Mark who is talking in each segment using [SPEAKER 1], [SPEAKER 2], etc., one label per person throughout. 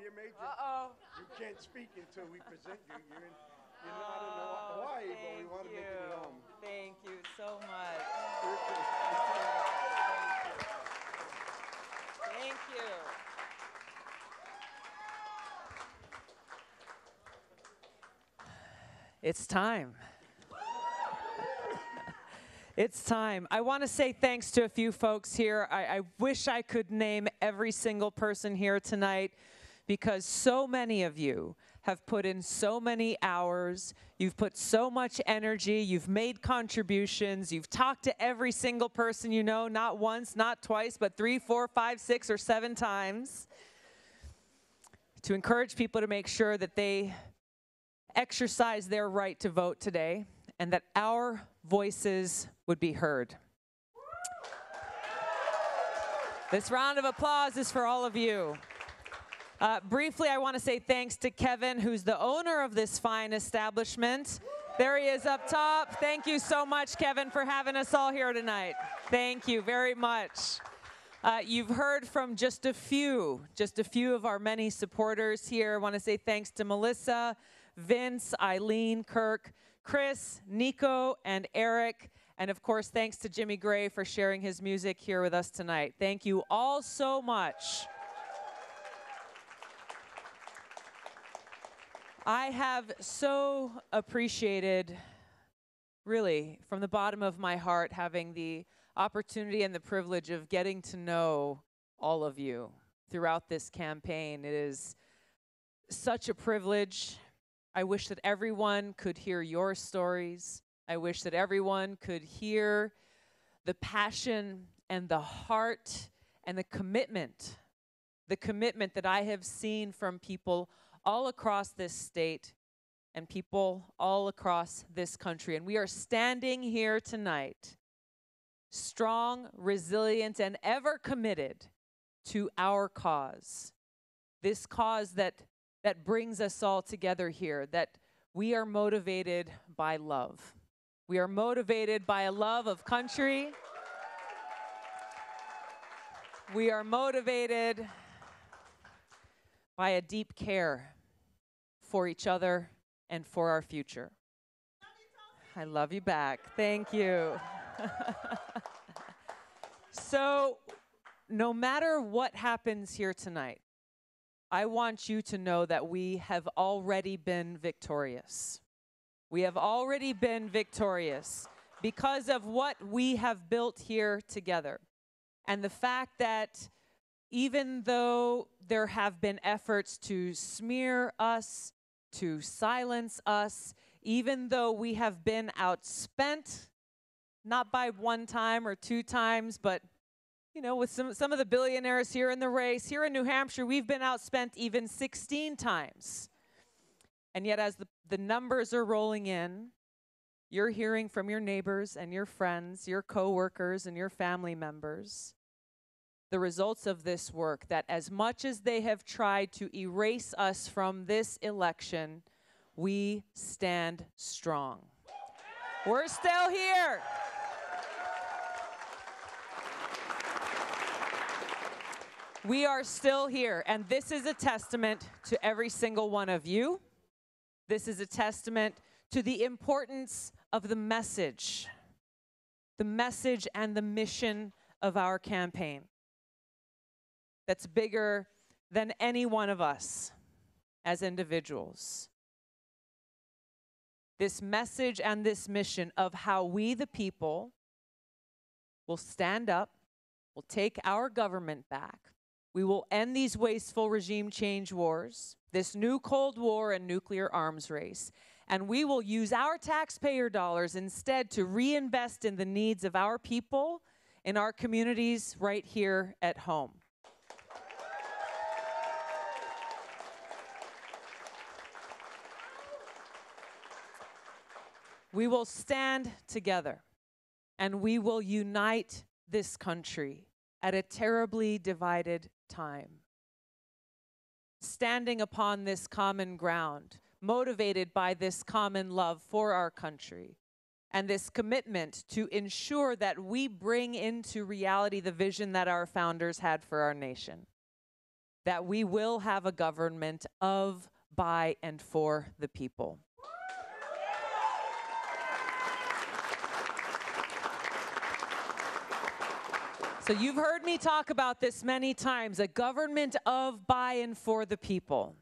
[SPEAKER 1] you major.
[SPEAKER 2] Uh-oh.
[SPEAKER 1] You can't speak until we present you. You're not in Hawaii, but we want to make it at home.
[SPEAKER 2] Thank you so much. Thank you. It's time. It's time. I want to say thanks to a few folks here. I wish I could name every single person here tonight because so many of you have put in so many hours. You've put so much energy. You've made contributions. You've talked to every single person you know, not once, not twice, but 3, 4, 5, 6, or 7 times to encourage people to make sure that they exercise their right to vote today and that our voices would be heard. This round of applause is for all of you. Briefly, I want to say thanks to Kevin, who's the owner of this fine establishment. There he is up top. Thank you so much, Kevin, for having us all here tonight. Thank you very much. You've heard from just a few of our many supporters here. I want to say thanks to Melissa, Vince, Eileen, Kirk, Chris, Nico, and Eric. And of course, thanks to Jimmy Gray for sharing his music here with us tonight. Thank you all so much. I have so appreciated, really, from the bottom of my heart, having the opportunity and the privilege of getting to know all of you throughout this campaign. It is such a privilege. I wish that everyone could hear your stories. I wish that everyone could hear the passion and the heart and the commitment that I have seen from people all across this state and people all across this country. And we are standing here tonight, strong, resilient, and ever committed to our cause. This cause that brings us all together here, that we are motivated by love. We are motivated by a love of country. We are motivated by a deep care for each other and for our future. I love you back. Thank you. So, no matter what happens here tonight, I want you to know that we have already been victorious. We have already been victorious because of what we have built here together. And the fact that even though there have been efforts to smear us, to silence us, even though we have been outspent, not by 1 time or 2 times, but you know, with some of the billionaires here in the race, here in New Hampshire, we've been outspent even 16 times. And yet as the numbers are rolling in, you're hearing from your neighbors and your friends, your coworkers and your family members, the results of this work, that as much as they have tried to erase us from this election, we stand strong. We're still here. We are still here, and this is a testament to every single one of you. This is a testament to the importance of the message and the mission of our campaign. That's bigger than any one of us as individuals. This message and this mission of how we, the people, will stand up, will take our government back. We will end these wasteful regime change wars, this new Cold War and nuclear arms race, and we will use our taxpayer dollars instead to reinvest in the needs of our people, in our communities right here at home. We will stand together and we will unite this country at a terribly divided time. Standing upon this common ground, motivated by this common love for our country, and this commitment to ensure that we bring into reality the vision that our founders had for our nation. that we will have a government of, by, and for the people. So you've heard me talk about this many times, a government of, by, and for the people.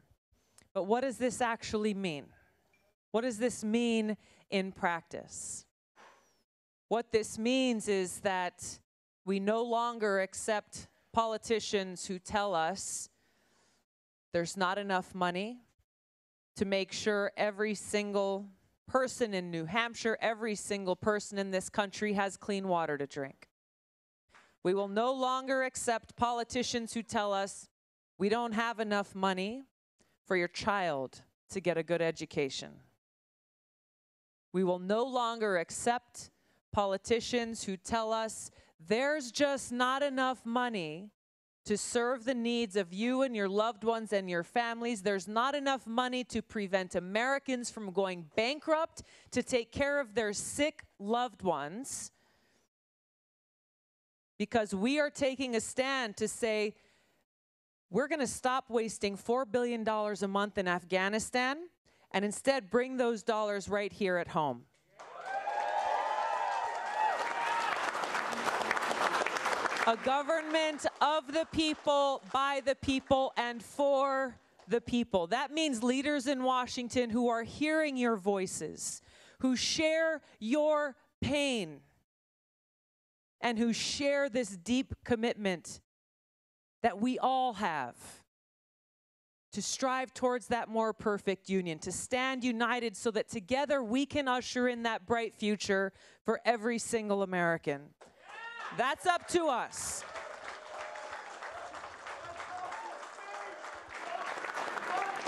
[SPEAKER 2] But what does this actually mean? What does this mean in practice? What this means is that we no longer accept politicians who tell us there's not enough money to make sure every single person in New Hampshire, every single person in this country has clean water to drink. We will no longer accept politicians who tell us we don't have enough money for your child to get a good education. We will no longer accept politicians who tell us there's just not enough money to serve the needs of you and your loved ones and your families. There's not enough money to prevent Americans from going bankrupt, to take care of their sick loved ones. Because we are taking a stand to say, we're going to stop wasting $4 billion a month in Afghanistan and instead bring those dollars right here at home. A government of the people, by the people, and for the people. That means leaders in Washington who are hearing your voices, who share your pain, and who share this deep commitment that we all have to strive towards that more perfect union, to stand united so that together we can usher in that bright future for every single American. That's up to us.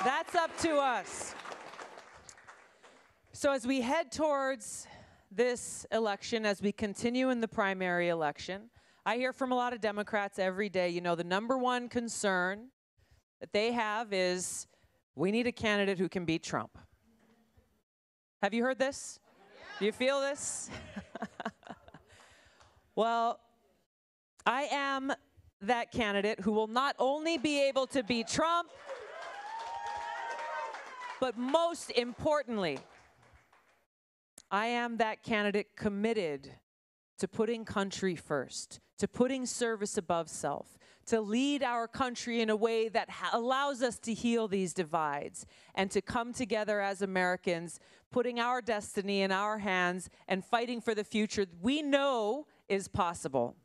[SPEAKER 2] That's up to us. So as we head towards this election, as we continue in the primary election, I hear from a lot of Democrats every day, you know, the number one concern that they have is we need a candidate who can beat Trump. Have you heard this? Do you feel this? Well, I am that candidate who will not only be able to beat Trump, but most importantly, I am that candidate committed to putting country first, to putting service above self, to lead our country in a way that allows us to heal these divides and to come together as Americans, putting our destiny in our hands and fighting for the future we know is possible.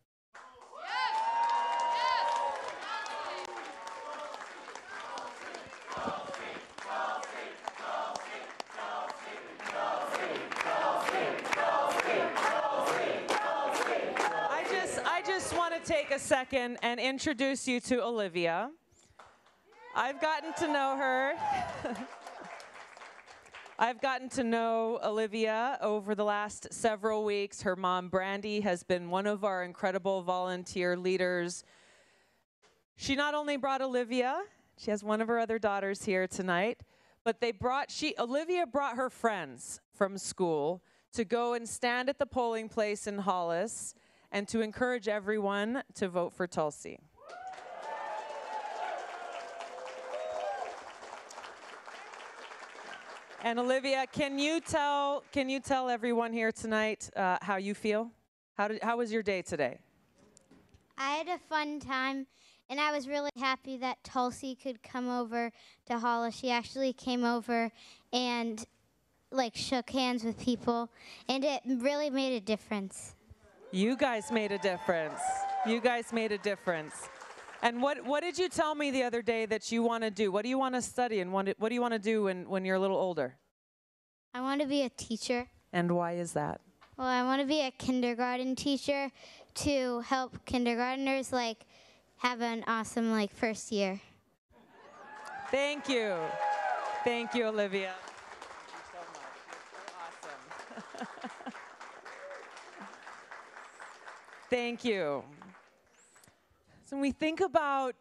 [SPEAKER 2] Take a second and introduce you to Olivia. I've gotten to know her. I've gotten to know Olivia over the last several weeks. Her mom, Brandy, has been one of our incredible volunteer leaders. She not only brought Olivia, she has one of her other daughters here tonight, but Olivia brought her friends from school to go and stand at the polling place in Hollis and to encourage everyone to vote for Tulsi. And Olivia, can you tell everyone here tonight how you feel? How was your day today?
[SPEAKER 3] I had a fun time, and I was really happy that Tulsi could come over to Hollis. She actually came over and shook hands with people, and it really made a difference.
[SPEAKER 2] You guys made a difference. You guys made a difference. And what did you tell me the other day that you want to do? What do you want to study, and what do you want to do when you're a little older?
[SPEAKER 3] I want to be a teacher.
[SPEAKER 2] And why is that?
[SPEAKER 3] Well, I want to be a kindergarten teacher to help kindergartners have an awesome first year.
[SPEAKER 2] Thank you. Thank you, Olivia. Thank you so much. You're so awesome. Thank you. So when we think about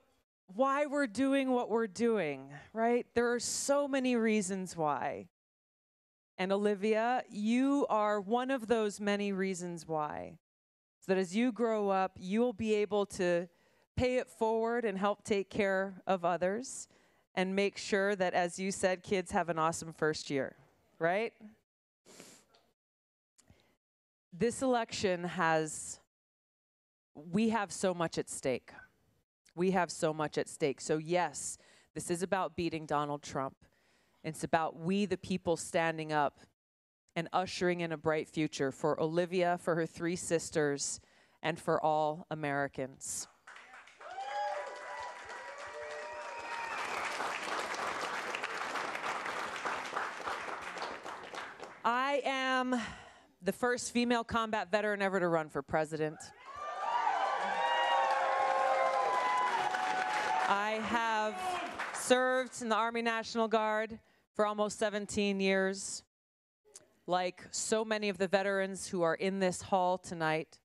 [SPEAKER 2] why we're doing what we're doing, right? There are so many reasons why. And Olivia, you are one of those many reasons why. So that as you grow up, you'll be able to pay it forward and help take care of others and make sure that, as you said, kids have an awesome first year, right? This election we have so much at stake. We have so much at stake. So yes, this is about beating Donald Trump. It's about we, the people, standing up and ushering in a bright future for Olivia, for her 3 sisters, and for all Americans. I am the first female combat veteran ever to run for president. I have served in the Army National Guard for almost 17 years. Like so many of the veterans who are in this hall tonight,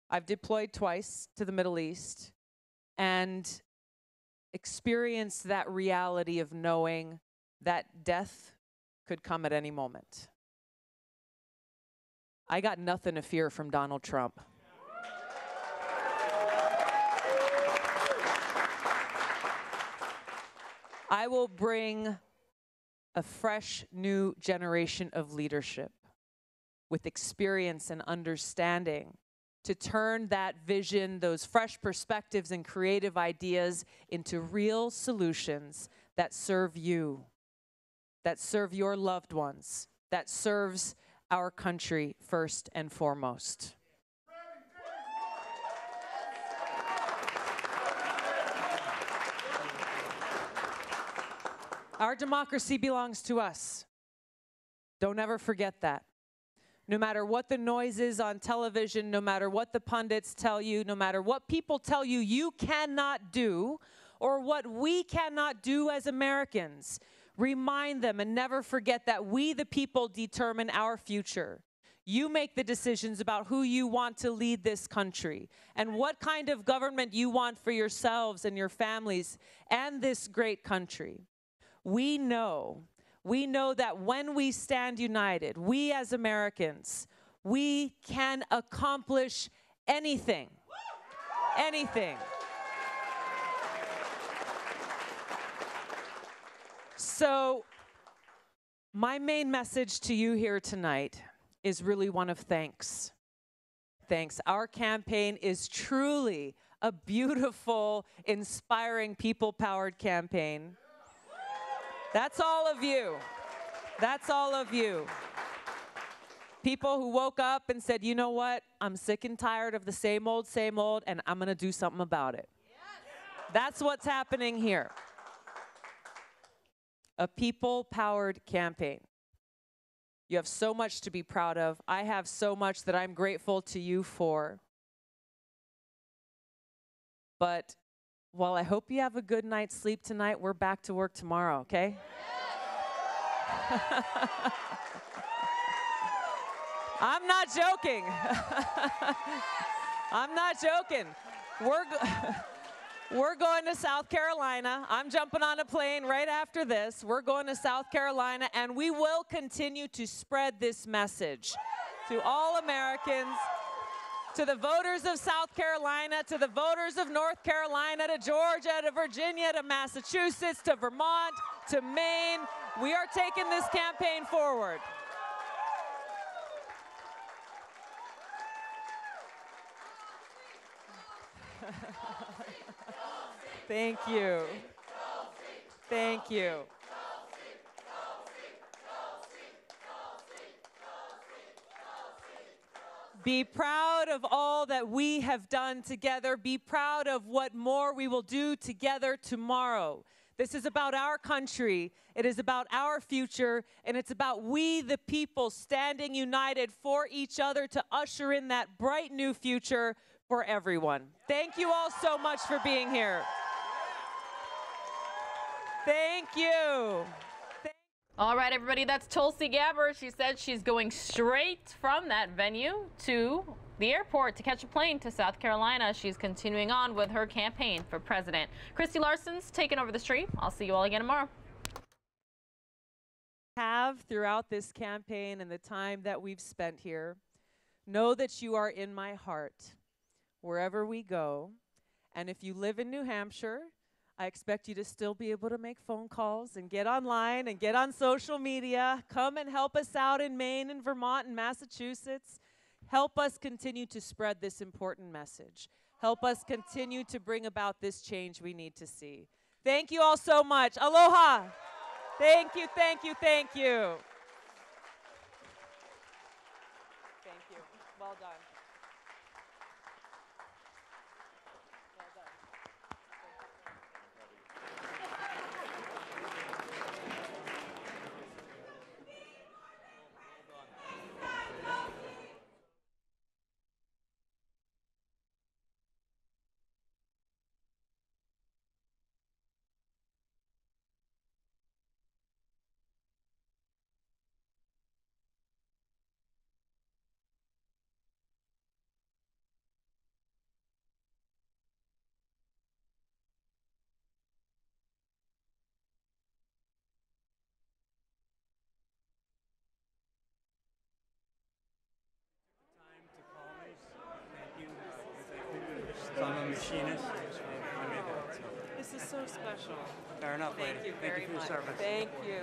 [SPEAKER 2] I've deployed twice to the Middle East and experienced that reality of knowing that death could come at any moment. I got nothing to fear from Donald Trump. I will bring a fresh new generation of leadership with experience and understanding to turn that vision, those fresh perspectives and creative ideas into real solutions that serve you, that serve your loved ones, that serves our country first and foremost. Our democracy belongs to us. Don't ever forget that. No matter what the noise is on television, no matter what the pundits tell you, no matter what people tell you you cannot do, or what we cannot do as Americans, remind them and never forget that we, the people, determine our future. You make the decisions about who you want to lead this country and what kind of government you want for yourselves and your families and this great country. We know that when we stand united, we as Americans, we can accomplish anything. Anything. So, my main message to you here tonight is really one of thanks. Thanks. Our campaign is truly a beautiful, inspiring, people-powered campaign. That's all of you. That's all of you. People who woke up and said, you know what? I'm sick and tired of the same old, and I'm going to do something about it. That's what's happening here. A people-powered campaign. You have so much to be proud of. I have so much that I'm grateful to you for. But while I hope you have a good night's sleep tonight, we're back to work tomorrow, okay? I'm not joking. I'm not joking. We're going to South Carolina. I'm jumping on a plane right after this. We're going to South Carolina, and we will continue to spread this message to all Americans, to the voters of South Carolina, to the voters of North Carolina, to Georgia, to Virginia, to Massachusetts, to Vermont, to Maine. We are taking this campaign forward. Thank you. Thank you. Be proud of all that we have done together. Be proud of what more we will do together tomorrow. This is about our country. It is about our future. And it's about we, the people, standing united for each other to usher in that bright new future for everyone. Thank you all so much for being here. Thank you.
[SPEAKER 4] All right, everybody, that's Tulsi Gabbard. She said she's going straight from that venue to the airport to catch a plane to South Carolina. She's continuing on with her campaign for president. Christy Larson's taking over the stream. I'll see you all again tomorrow.
[SPEAKER 2] Have throughout this campaign and the time that we've spent here, know that you are in my heart wherever we go, And if you live in New Hampshire, I expect you to still be able to make phone calls and get online and get on social media. Come and help us out in Maine and Vermont and Massachusetts. Help us continue to spread this important message. Help us continue to bring about this change we need to see. Thank you all so much. Aloha. Thank you, thank you, thank you. Thank you. Well done. Well done.
[SPEAKER 5] So I'm a machinist. I made that. So.
[SPEAKER 2] This is so special.
[SPEAKER 5] Fair enough, lady.
[SPEAKER 2] Thank you
[SPEAKER 5] Thank
[SPEAKER 2] very
[SPEAKER 5] you for your
[SPEAKER 2] much.
[SPEAKER 5] service.
[SPEAKER 2] Thank you.